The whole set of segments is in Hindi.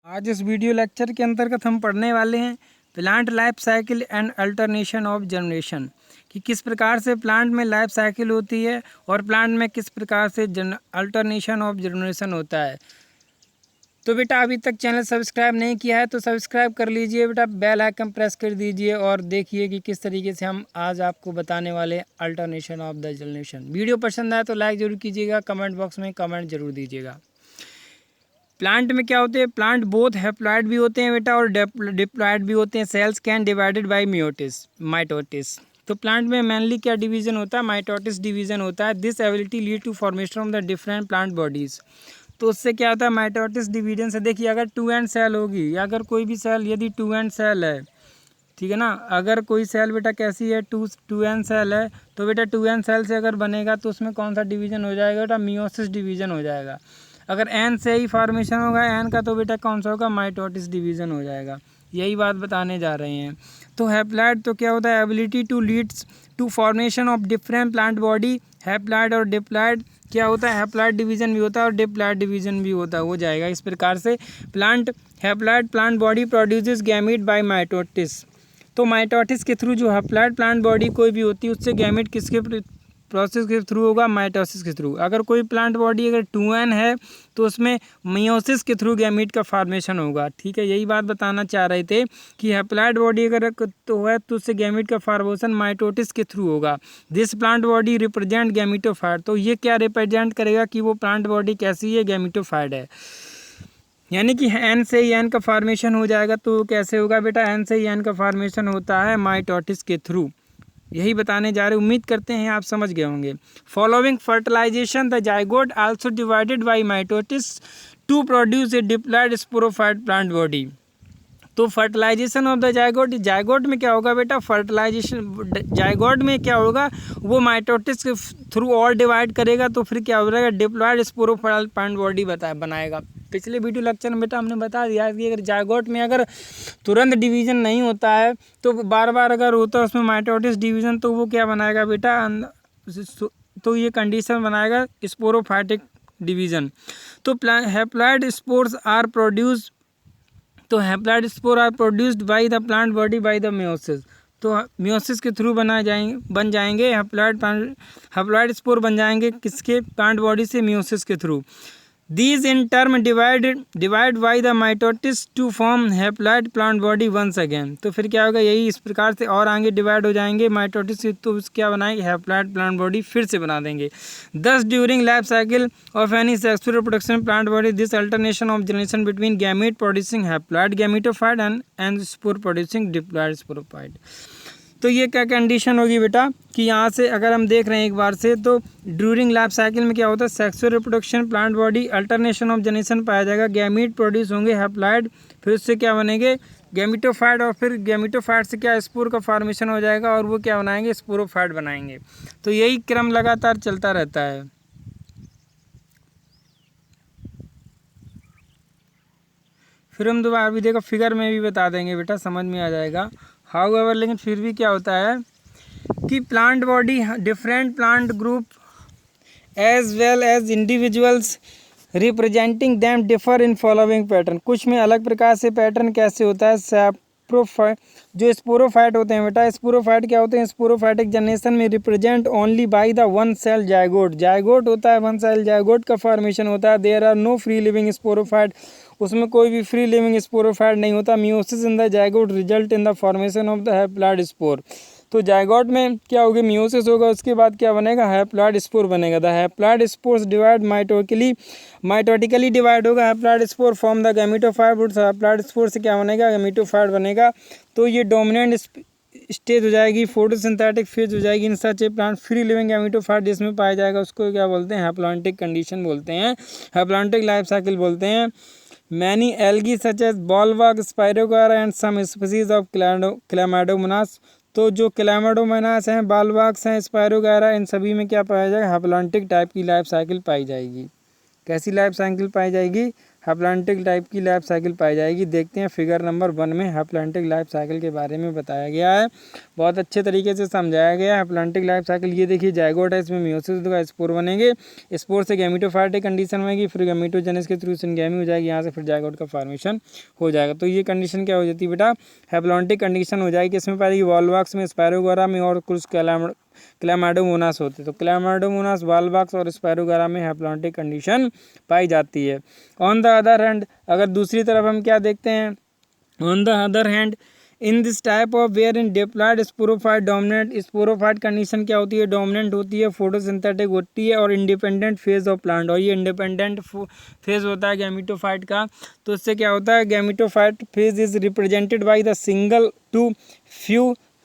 आज इस वीडियो लेक्चर के अंतर्गत हम पढ़ने वाले हैं plant life cycle and alternation of generation कि किस प्रकार से प्लांट में लाइफ साइकिल होती है और प्लांट में किस प्रकार से अल्टरनेशन ऑफ जनरेशन होता है। तो बेटा अभी तक चैनल सब्सक्राइब नहीं किया है तो सब्सक्राइब कर लीजिए बेटा, बेल आइकन प्रेस कर दीजिए और देखिए कि किस तरीके से हम आज आपको बताने वाले alternation of the generation. Video पसंद आए तो लाइक ज़रूर कीजिएगा, कमेंट बॉक्स में कमेंट जरूर दीजिएगा। प्लांट में क्या होते हैं, प्लांट बोथ हैप्लॉइड भी होते हैं बेटा और डिप्लॉइड भी होते हैं। Cells can divided by mitosis. तो प्लांट में मेनली क्या डिवीजन होता है, माइटोटिस डिवीजन होता है। This ability lead to formation of the different plant bodies. तो उससे क्या होता है, माइटोटिस डिवीजन से देखिए अगर 2 एंड सेल होगी या अगर कोई भी सेल यदि 2 एंड सेल है, ठीक है ना, अगर कोई सेल बेटा कैसी है, टू एन सेल है, तो बेटा 2 एन सेल से अगर बनेगा तो उसमें कौन सा डिवीजन हो जाएगा बेटा, मियोसिस डिवीजन हो जाएगा। अगर एन से ही फॉर्मेशन होगा एन का तो बेटा कौन सा होगा, माइटोटिस डिवीजन हो जाएगा। यही बात बताने जा रहे हैं। तो हैप्लॉइड तो क्या होता है, ability to leads to formation of different plant body. Haploid और डिप्लॉइड क्या होता है, हैप्लॉइड डिवीजन भी होता है और डिप्लॉइड डिवीजन भी होता है, हो जाएगा इस प्रकार से। Haploid plant body produces gamete by mitosis. तो माइटोटिस के थ्रू जो हैप्लॉइड प्लांट बॉडी कोई भी होती है उससे गैमेट किसके प्रोसेस के थ्रू होगा, माइटोसिस के थ्रू। अगर कोई प्लांट बॉडी अगर 2n है तो उसमें मियोसिस के थ्रू गैमेट का फॉर्मेशन होगा। ठीक है, यही बात बताना चाह रहे थे कि हैप्लॉइड बॉडी अगर तो है तो उससे गैमेट का फॉर्मेशन माइटोटिस के थ्रू होगा। This plant body represent gametophyte. तो ये क्या रिप्रेजेंट करेगा कि वो प्लांट बॉडी कैसी है, गैमेटोफाइट है। यानी कि एन से ही एन का फॉर्मेशन हो जाएगा। तो कैसे होगा बेटा, एन से ही एन का फॉर्मेशन होता है माइटोटिस के थ्रू। यही बताने जा रहे, उम्मीद करते हैं आप समझ गए होंगे। Following fertilization the zygote also divided by mitosis to produce a diploid sporophyte plant body. तो fertilization of the zygote, zygote में क्या होगा बेटा, फर्टिलाइजेशन जाइगोट में क्या होगा, वो माइटोटिस के थ्रू और डिवाइड करेगा तो फिर क्या हो जाएगा, डिप्लॉइड स्पोरोफाइट प्लांट बॉडी बनाएगा। पिछले वीडियो लेक्चर में बेटा हमने बता दिया कि अगर जाइगोट में अगर तुरंत डिवीजन नहीं होता है तो बार बार अगर होता है उसमें माइटोटिस डिवीजन, तो वो क्या बनाएगा बेटा, तो ये कंडीशन बनाएगा स्पोरोफाइटिक डिवीजन। तो हैप्लॉइड स्पोर्स आर प्रोड्यूस, तो haploid spore are produced by the plant body by the meiosis. तो मियोसिस के थ्रू बन जाएंगे हैप्लॉइड स्पोर बन जाएंगे किसके, प्लांट बॉडी से, मियोसिस के through. These in turn divide by the mitosis to form haploid plant body once again। तो फिर क्या होगा, यही इस प्रकार से और आगे डिवाइड हो जाएंगे माइटोटिस से, तो क्या बनाएंगे, हैप्लॉइड प्लांट बॉडी फिर से बना देंगे। Thus during life cycle of any sexual reproduction plant body, this alternation of generation between gamete producing haploid gametophyte and spore producing diploid sporophyte। तो ये क्या कंडीशन होगी बेटा कि यहाँ से अगर हम देख रहे हैं एक बार से, तो ड्यूरिंग लाइफ साइकिल में क्या होता है, sexual reproduction plant body alternation of generation पाया जाएगा। गैमीट प्रोड्यूस होंगे हैप्लॉइड, फिर उससे क्या बनेंगे, गैमेटोफाइट, और फिर गैमेटोफाइट से क्या स्पोर का फॉर्मेशन हो जाएगा और वो क्या बनाएंगे, स्पोरोफाइट बनाएंगे। तो यही क्रम लगातार चलता रहता है। फिर हम दोबारा भी देखो फिगर में भी बता देंगे बेटा, समझ में आ जाएगा। हाउएवर लेकिन फिर भी क्या होता है कि plant body different plant group as well as individuals representing them differ in following pattern. कुछ में अलग प्रकार से पैटर्न कैसे होता है, जो स्पोरोफाइट होते हैं बेटा, स्पोरोफाइट क्या होते हैं, स्पोरोफाइटिक जनरेशन में represent only by the one cell zygote. Zygote होता है, वन सेल जाइगोट का फॉर्मेशन होता है। There are no free living sporophyte, उसमें कोई भी फ्री लिविंग स्पोरोफाइट नहीं होता। Meiosis in the zygote result in the formation of the haploid spore. तो जाइगोट में क्या होगा, मियोसिस होगा, उसके बाद क्या बनेगा, हैप्लॉइड स्पोर बनेगा। The haploid spores divide mitotically divide होगा। Haploid spore form the gametophyte. Haploid spore से क्या बनेगा, गैमेटोफाइट बनेगा। तो ये डोमिनेंट स्टेज हो जाएगी, फोटोसिंथेटिक फेज हो जाएगी इन सच ए प्लांट। फ्री लिविंग गैमेटोफाइट जिसमें पाया जाएगा उसको क्या बोलते हैं, हैप्लॉन्टिक कंडीशन बोलते हैं, हैप्लॉन्टिक लाइफ साइकिल बोलते हैं। मैनी एल्गी सच एज बॉलवर्क, spirogyra and some species of Chlamydomonas. तो जो क्लैमाडोमोनास हैं, बॉलवर्क्स हैं, स्पाइरोगारा, इन सभी में क्या पाया जाएगा, हैप्लॉन्टिक टाइप की लाइफ साइकिल पाई जाएगी। कैसी लाइफ साइकिल पाई जाएगी, हैप्लैंटिक टाइप की लाइफ साइकिल पाई जाएगी। देखते हैं फिगर नंबर 1 में हैप्लैंटिक लाइफ साइकिल के बारे में बताया गया है, बहुत अच्छे तरीके से समझाया गया है हैप्लैंटिक लाइफ साइकिल। ये देखिए जायगोट है, इसमें मियोसिस होगा, स्पोर बनेंगे, स्पोर से गैमेटोफाइटिक कंडीशन होगी, फिर गैमेटोजेनेसिस के थ्रू सिंगेमी हो जाएगी, यहाँ से फिर जायगोट का फॉर्मेशन हो जाएगा। तो ये कंडीशन क्या हो जाती है बेटा, हैप्लैंटिक कंडीशन हो जाएगी। इसमें पाएगी वॉल्वॉक्स में, स्पायरोगोरा में और कुछ क्लैमाइडोमोनास होते हैं। तो क्लैमाइडोमोनास, वॉल्वॉक्स और स्पायरोगोरा में हैप्लैंटिक कंडीशन पाई जाती है। ऑन द अदर हैंड, अगर दूसरी तरफ हम क्या देखते हैं, on the other hand in this type of where in diploid sporophyte dominant, sporophyte condition क्या होती है, डोमिनेंट होती है, फोटोसिंथेटिक होती है और इंडिपेंडेंट फेज ऑफ प्लांट, और ये इंडिपेंडेंट फेज होता है गैमेटोफाइट का। तो इससे क्या होता है, gametophyte phase is represented by the single to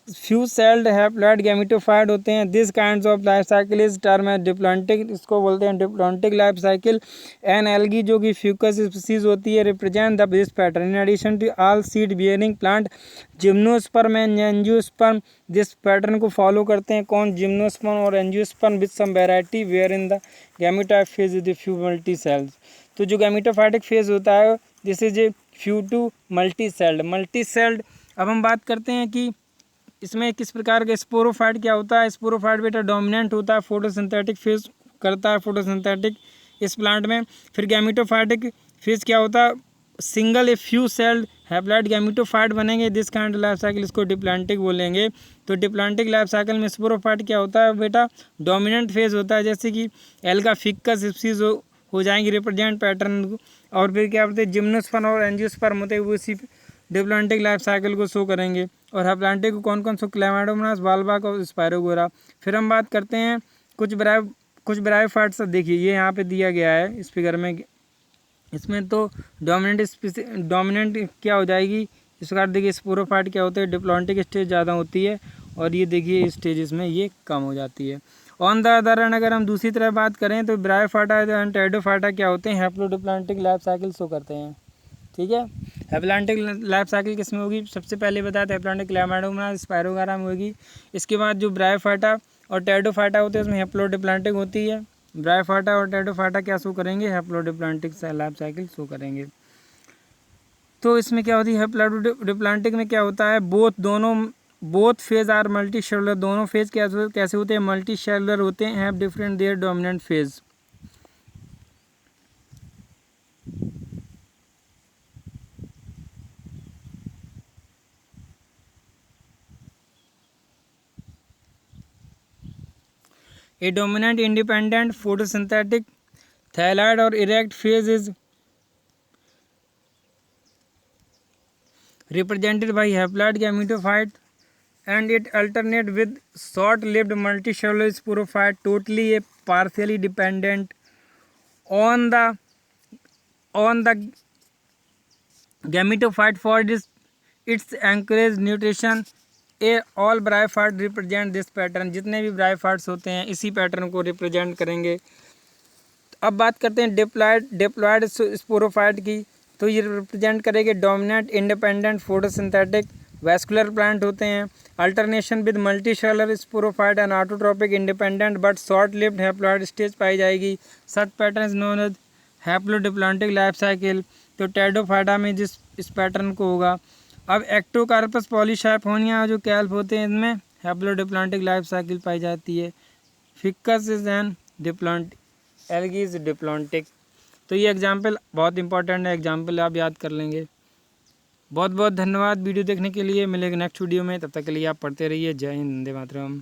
few celled haploid gametophyte होते हैं। This kinds of life cycle is term है डिप्लॉन्टिक, इसको बोलते हैं diplontic life cycle. An algae जो कि फ्यूकस स्पीसीज होती है represent the this pattern in addition to all seed bearing plant gymnosperm and angiosperm this pattern को फॉलो करते हैं। कौन, जिम्नोस्पर्म और angiosperm with some variety where in the gametophyte phase with few multi cells. तो जो गैमेटोफाइटिक फेज होता है this is a few to multi celled. अब हम बात करते हैं कि इसमें किस प्रकार का स्पोरोफाइट क्या होता है। स्पोरोफाइट बेटा डोमिनेंट होता है, फोटोसिंथेटिक फेज करता है, फोटोसिंथेटिक इस प्लांट में। फिर गैमेटोफाइटिक फेज क्या होता है, single a few celled haploid gametophyte बनेंगे। दिस काइंड लाइफ साइकिल इसको डिप्लॉन्टिक बोलेंगे। तो डिप्लॉन्टिक लाइफ साइकिल में स्पोरोफाइट क्या होता है बेटा, डोमिनेंट फेज होता है, जैसे कि एल्गा फिक्कस स्पीसीज हो जाएंगी रिप्रेजेंट पैटर्न। और फिर क्या बोलते हैं, जिम्नोस्पर्म और एंजियोस्पर्म होते हैं, वो इसी डिप्लॉन्टिक लाइफ साइकिल को शो करेंगे। और हैप्लैंटिक को कौन कौन सो, क्लैमाइडोमोनास, वॉल्वॉक्स और स्पायरोगोरा। फिर हम बात करते हैं कुछ ब्रायोफाइट्स। देखिए ये यहाँ पे दिया गया है इस फिगर में, इसमें तो डोमिनेंट क्या हो जाएगी, इस प्रकार देखिए स्पोरोफाइट क्या होते हैं, डिप्लॉन्टिक स्टेज ज़्यादा होती है और ये देखिए स्टेजेस में ये कम हो जाती है। ऑन द अदर हैंड अगर हम दूसरी तरफ बात करें तो ब्रायोफाइटा एंड टेरिडोफाइटा क्या होते हैं, हैप्लोडिप्लॉन्टिक लाइफ साइकिल शो करते हैं। ठीक है, हैप्लैंटिक लाइफ साइकिल किस में होगी, सबसे पहले बताया था हैप्लैंटिक क्लैमाइडोमोनास स्पायरोगारा में होगी। इसके बाद जो ब्रायोफाइटा और टेरिडोफाइटा होते हैं उसमें हैप्लोडिप्लॉन्टिक होती है। ब्रायोफाइटा और टेरिडोफाइटा क्या शो करेंगे, हैप्लोडिप्लॉन्टिक लाइफ साइकिल शो करेंगे। तो इसमें क्या होती है, हैप्लोडिप्लॉन्टिक में क्या होता है, both phase are multi cellular, दोनों फेज कैसे होते हैं, मल्टी शेलुलर होते हैं, have different their dominant phase. A dominant independent photosynthetic thyroid or erect phase is represented by haploid gametophyte and it alternate with short-lived multicellular sporophyte, totally a partially dependent on the gametophyte for its anchorage nutrition. A all bryophyte represent this pattern, जितने भी ब्रायोफाइट्स होते हैं इसी पैटर्न को रिप्रेजेंट करेंगे। अब बात करते हैं डिप्लॉयड स्पोरोफाइट की, तो ये रिप्रेजेंट करेंगे dominant independent photosynthetic vascular plant होते हैं। Alternation with multicellular sporophyte and autotrophic independent but short lived haploid stage पाई जाएगी। Such pattern is known as haplodiplontic life cycle. तो टेरिडोफाइटा में जिस इस पैटर्न को होगा। अब एक्टोकार्पस पॉलीसाइफोनिया जो कैल्प होते हैं इनमें हैप्लोडिप्लॉन्टिक लाइफ साइकिल पाई जाती है। Fucus is an diplontic, algae is diplontic. तो ये एग्जाम्पल बहुत इंपॉर्टेंट है, एग्जाम्पल आप याद कर लेंगे। बहुत बहुत धन्यवाद वीडियो देखने के लिए, मिलेंगे नेक्स्ट वीडियो में, तब तक के लिए आप पढ़ते रहिए। जय हिंद, वंदे मातरम।